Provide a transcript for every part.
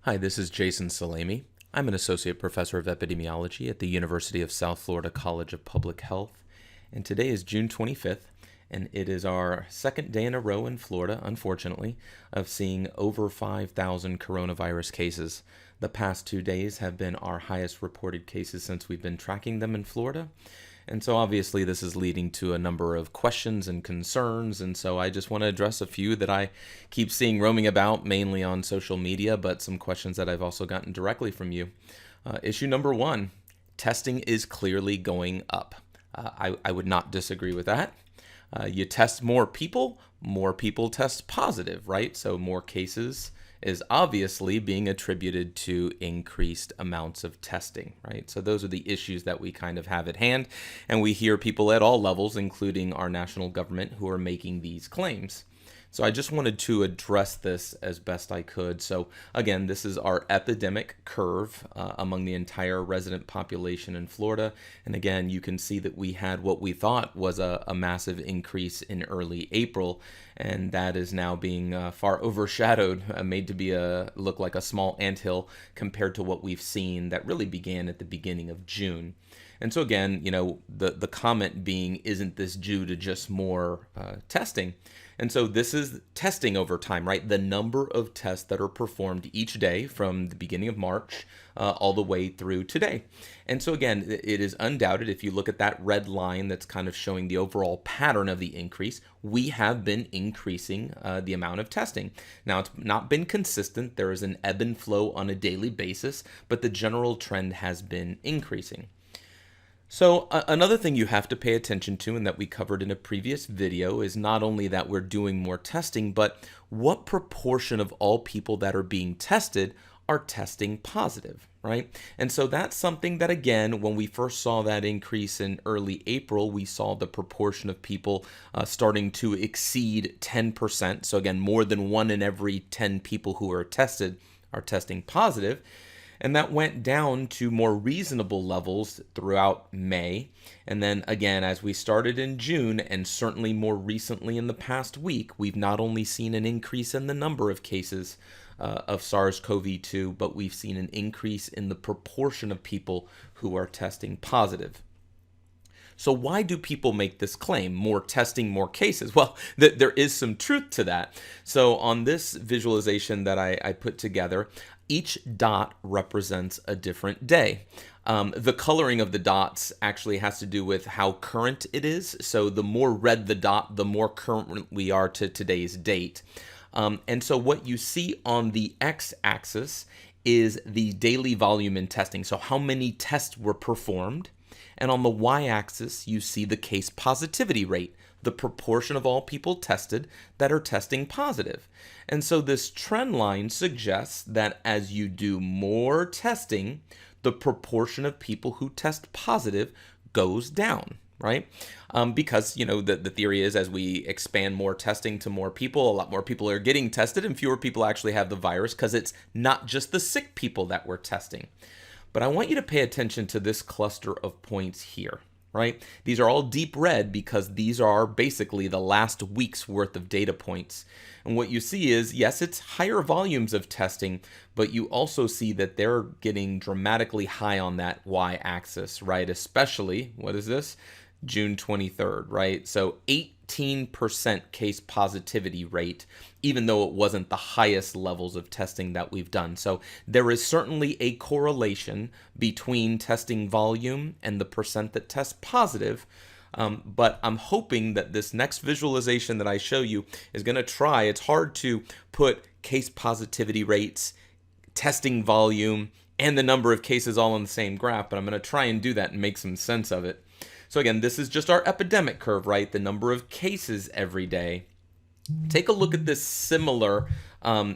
Hi, this is Jason Salami. I'm an associate professor of epidemiology at the University of South Florida College of Public Health, and today is June 25th, and it is our second day in a row in Florida, unfortunately, of seeing over 5,000 coronavirus cases. The past 2 days have been our highest reported cases since we've been tracking them in Florida. And so obviously this is leading to a number of questions and concerns, and so I just want to address a few that I keep seeing roaming about, mainly on social media, but some questions that I've also gotten directly from you. Issue number one, testing is clearly going up. I would not disagree with that. You test more people test positive, right? So more cases is obviously being attributed to increased amounts of testing, right? So those are the issues that we kind of have at hand, and we hear people at all levels, including our national government, who are making these claims. So I just wanted to address this as best I could. So again, this is our epidemic curve among the entire resident population in Florida. And again, you can see that we had what we thought was a massive increase in early April, and that is now being far overshadowed, made to be look like a small anthill compared to what we've seen that really began at the beginning of June. And so again, the comment being, isn't this due to just more testing? And so this is testing over time, right? The number of tests that are performed each day from the beginning of March all the way through today. And so again, it is undoubted, if you look at that red line that's kind of showing the overall pattern of the increase, we have been increasing the amount of testing. Now, it's not been consistent. There is an ebb and flow on a daily basis, but the general trend has been increasing. So another thing you have to pay attention to, and that we covered in a previous video, is not only that we're doing more testing, but what proportion of all people that are being tested are testing positive, right? And so that's something that, again, when we first saw that increase in early April, we saw the proportion of people starting to exceed 10%. So again, more than 1 in every 10 people who are tested are testing positive. And that went down to more reasonable levels throughout May. And then again, as we started in June, and certainly more recently in the past week, we've not only seen an increase in the number of cases of SARS-CoV-2, but we've seen an increase in the proportion of people who are testing positive. So why do people make this claim? More testing, more cases. Well, there is some truth to that. So on this visualization that I put together, each dot represents a different day. The coloring of the dots actually has to do with how current it is. So the more red the dot, the more current we are to today's date. And so what you see on the x-axis is the daily volume in testing. So how many tests were performed. And on the y-axis, you see the case positivity rate, the proportion of all people tested that are testing positive. And so this trend line suggests that as you do more testing, the proportion of people who test positive goes down, right? Because, the theory is, as we expand more testing to more people, a lot more people are getting tested and fewer people actually have the virus, because it's not just the sick people that we're testing. But I want you to pay attention to this cluster of points here, right? These are all deep red because these are basically the last week's worth of data points. And what you see is, yes, it's higher volumes of testing, but you also see that they're getting dramatically high on that y-axis, right? Especially, what is this? June 23rd, right? So 18% case positivity rate, even though it wasn't the highest levels of testing that we've done. So there is certainly a correlation between testing volume and the percent that test positive. But I'm hoping that this next visualization that I show you is going to try. It's hard to put case positivity rates, testing volume, and the number of cases all on the same graph, but I'm going to try and do that and make some sense of it. So again, this is just our epidemic curve, right? The number of cases every day. Take a look at this similar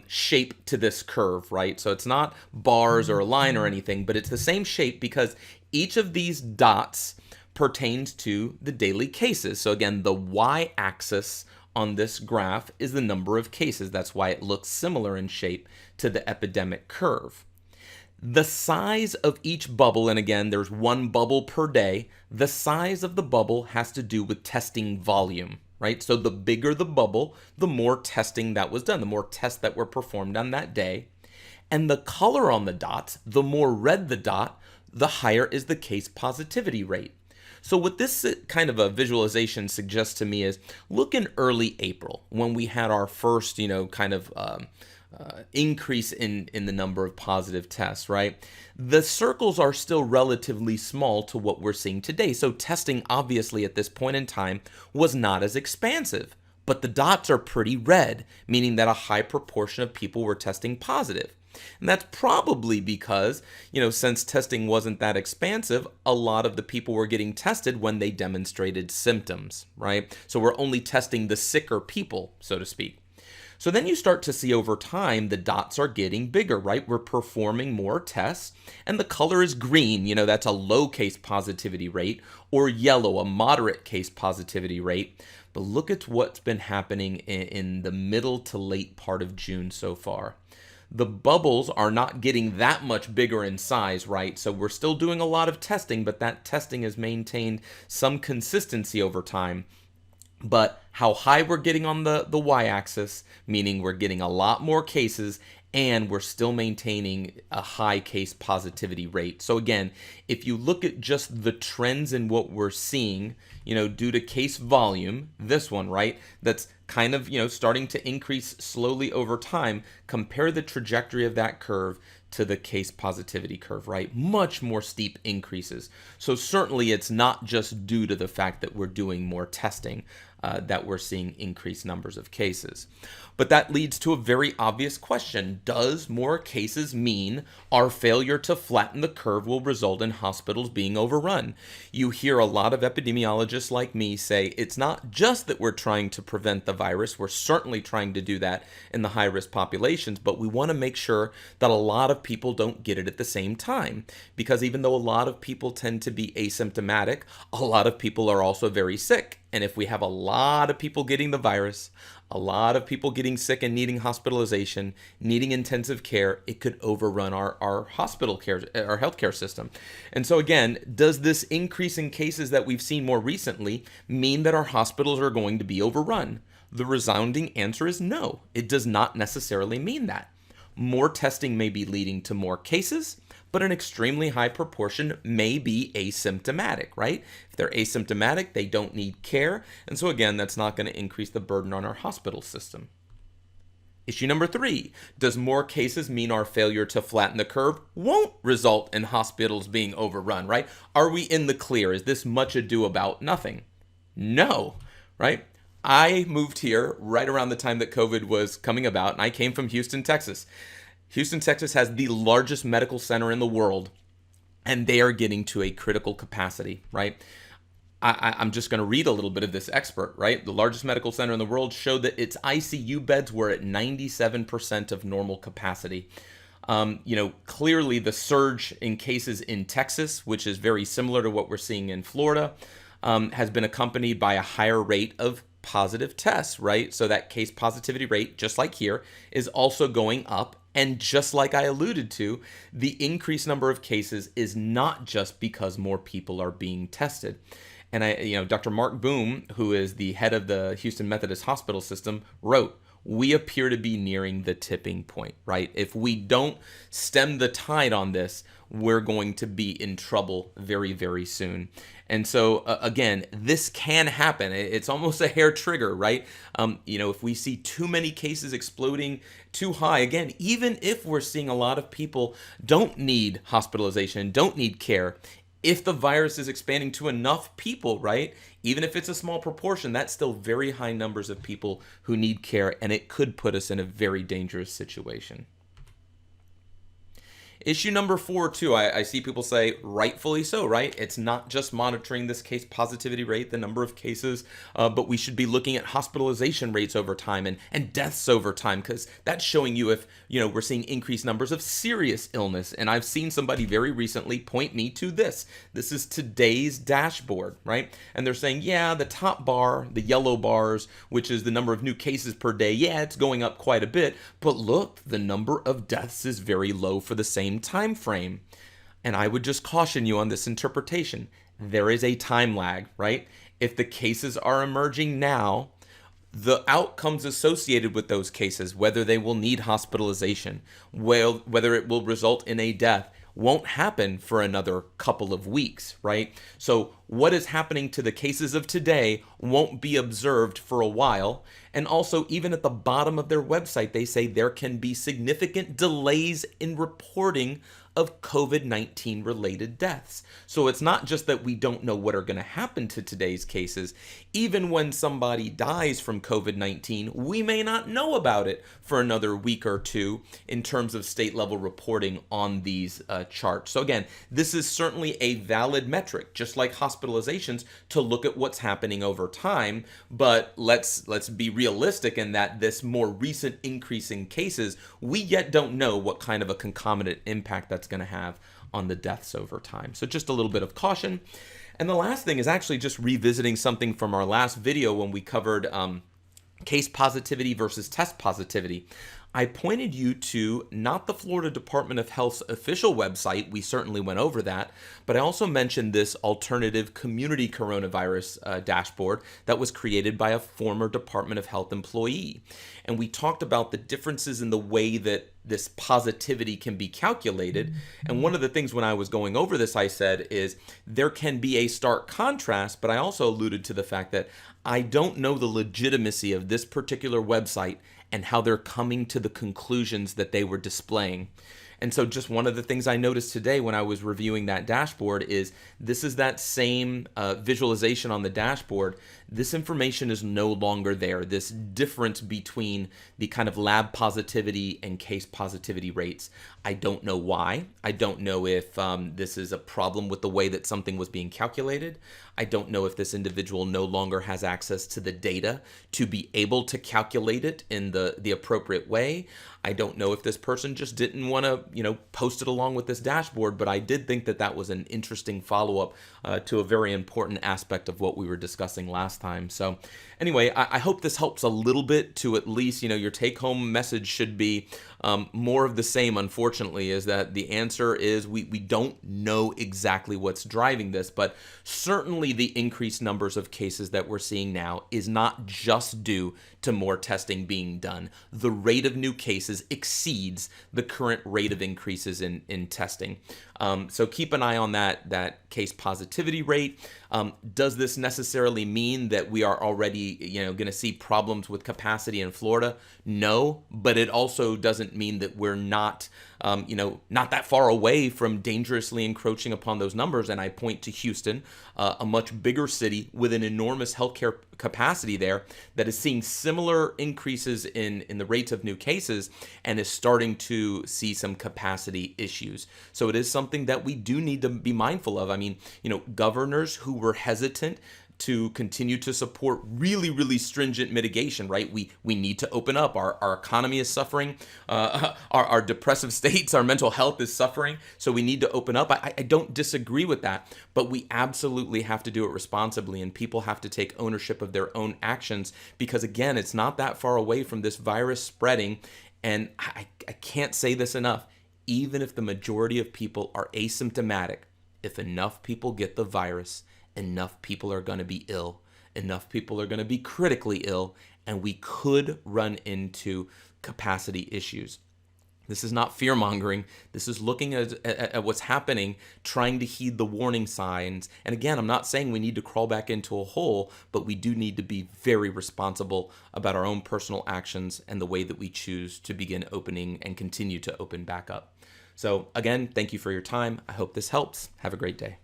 shape to this curve, right? So it's not bars or a line or anything, but it's the same shape because each of these dots pertains to the daily cases. So again, the y-axis on this graph is the number of cases. That's why it looks similar in shape to the epidemic curve. The size of each bubble, and again, there's one bubble per day, the size of the bubble has to do with testing volume, right? So the bigger the bubble, the more testing that was done, the more tests that were performed on that day. And the color on the dots, the more red the dot, the higher is the case positivity rate. So what this kind of a visualization suggests to me is look in early April when we had our first, increase in the number of positive tests, right? The circles are still relatively small to what we're seeing today. So testing obviously at this point in time was not as expansive, but the dots are pretty red, meaning that a high proportion of people were testing positive. And that's probably because, since testing wasn't that expansive, a lot of the people were getting tested when they demonstrated symptoms, right? So we're only testing the sicker people, so to speak. So then you start to see over time the dots are getting bigger, right? We're performing more tests, and the color is green, that's a low case positivity rate, or yellow, a moderate case positivity rate. But look at what's been happening in the middle to late part of June so far. The bubbles are not getting that much bigger in size, right? So we're still doing a lot of testing, but that testing has maintained some consistency over time. But how high we're getting on the y-axis, meaning we're getting a lot more cases, and we're still maintaining a high case positivity rate. So again, if you look at just the trends in what we're seeing, due to case volume, this one, right, that's kind of, starting to increase slowly over time, compare the trajectory of that curve to the case positivity curve, right? Much more steep increases. So certainly it's not just due to the fact that we're doing more testing that we're seeing increased numbers of cases. But that leads to a very obvious question. Does more cases mean our failure to flatten the curve will result in hospitals being overrun? You hear a lot of epidemiologists like me say it's not just that we're trying to prevent the virus. We're certainly trying to do that in the high-risk populations, but we want to make sure that a lot of people don't get it at the same time. Because even though a lot of people tend to be asymptomatic, a lot of people are also very sick. And if we have a lot of people getting the virus, a lot of people getting sick and needing hospitalization, needing intensive care, it could overrun our hospital care, our healthcare system. And so again, does this increase in cases that we've seen more recently mean that our hospitals are going to be overrun? The resounding answer is no. It does not necessarily mean that. More testing may be leading to more cases, but an extremely high proportion may be asymptomatic, right? If they're asymptomatic, they don't need care. And so again, that's not going to increase the burden on our hospital system. Issue number 3, does more cases mean our failure to flatten the curve won't result in hospitals being overrun, right? Are we in the clear? Is this much ado about nothing? No, right? I moved here right around the time that COVID was coming about, and I came from Houston, Texas. Houston, Texas has the largest medical center in the world, and they are getting to a critical capacity, right? I'm just going to read a little bit of this expert, right? The largest medical center in the world showed that its ICU beds were at 97% of normal capacity. Clearly the surge in cases in Texas, which is very similar to what we're seeing in Florida, has been accompanied by a higher rate of positive tests, right? So that case positivity rate, just like here, is also going up. And just like I alluded to, the increased number of cases is not just because more people are being tested. And Dr. Mark Boom, who is the head of the Houston Methodist Hospital System, wrote, "We appear to be nearing the tipping point," right? If we don't stem the tide on this, we're going to be in trouble very, very soon. And so, again, this can happen. It's almost a hair trigger, right? If we see too many cases exploding too high, again, even if we're seeing a lot of people don't need hospitalization, don't need care, if the virus is expanding to enough people, right, even if it's a small proportion, that's still very high numbers of people who need care, and it could put us in a very dangerous situation. Issue number 4, too, I see people say, rightfully so, right? It's not just monitoring this case positivity rate, the number of cases, but we should be looking at hospitalization rates over time and deaths over time, because that's showing you if, we're seeing increased numbers of serious illness. And I've seen somebody very recently point me to this. This is today's dashboard, right? And they're saying, yeah, the top bar, the yellow bars, which is the number of new cases per day, yeah, it's going up quite a bit. But look, the number of deaths is very low for the same time frame. And I would just caution you on this interpretation. There is a time lag, right? If the cases are emerging now, the outcomes associated with those cases, whether they will need hospitalization, whether it will result in a death, won't happen for another couple of weeks, right? So what is happening to the cases of today won't be observed for a while. And also, even at the bottom of their website, they say there can be significant delays in reporting of COVID-19 related deaths. So it's not just that we don't know what are going to happen to today's cases. Even when somebody dies from COVID-19, we may not know about it for another week or two in terms of state level reporting on these charts. So again, this is certainly a valid metric, just like hospitalizations, to look at what's happening over time. But let's be realistic in that this more recent increase in cases, we yet don't know what kind of a concomitant impact that's going to have on the deaths over time. So just a little bit of caution. And the last thing is actually just revisiting something from our last video when we covered case positivity versus test positivity. I pointed you to not the Florida Department of Health's official website, we certainly went over that, but I also mentioned this alternative community coronavirus dashboard that was created by a former Department of Health employee. And we talked about the differences in the way that this positivity can be calculated. And one of the things when I was going over this, I said is there can be a stark contrast, but I also alluded to the fact that I don't know the legitimacy of this particular website and how they're coming to the conclusions that they were displaying. And so just one of the things I noticed today when I was reviewing that dashboard is this is that same visualization on the dashboard. This information is no longer there. This difference between the kind of lab positivity and case positivity rates. I don't know why. I don't know if this is a problem with the way that something was being calculated. I don't know if this individual no longer has access to the data to be able to calculate it in the appropriate way. I don't know if this person just didn't want to, post it along with this dashboard, but I did think that that was an interesting follow-up to a very important aspect of what we were discussing last time. So anyway, I hope this helps a little bit to at least, your take-home message should be more of the same, unfortunately, is that the answer is we don't know exactly what's driving this, but certainly the increased numbers of cases that we're seeing now is not just due to more testing being done. The rate of new cases exceeds the current rate of increases in testing. So keep an eye on that case positivity rate. Does this necessarily mean that we are already, going to see problems with capacity in Florida? No, but it also doesn't mean that we're not, not that far away from dangerously encroaching upon those numbers. And I point to Houston, a much bigger city with an enormous healthcare capacity there that is seeing similar increases in the rates of new cases and is starting to see some capacity issues. So it is something that we do need to be mindful of. I mean, governors who were hesitant to continue to support really, really stringent mitigation, right? We need to open up. Our economy is suffering. Our depressive states, our mental health is suffering. So we need to open up. I don't disagree with that, but we absolutely have to do it responsibly, and people have to take ownership of their own actions because, again, it's not that far away from this virus spreading. And I can't say this enough. Even if the majority of people are asymptomatic, if enough people get the virus, enough people are going to be ill, enough people are going to be critically ill, and we could run into capacity issues. This is not fear-mongering. This is looking at what's happening, trying to heed the warning signs. And again, I'm not saying we need to crawl back into a hole, but we do need to be very responsible about our own personal actions and the way that we choose to begin opening and continue to open back up. So again, thank you for your time. I hope this helps. Have a great day.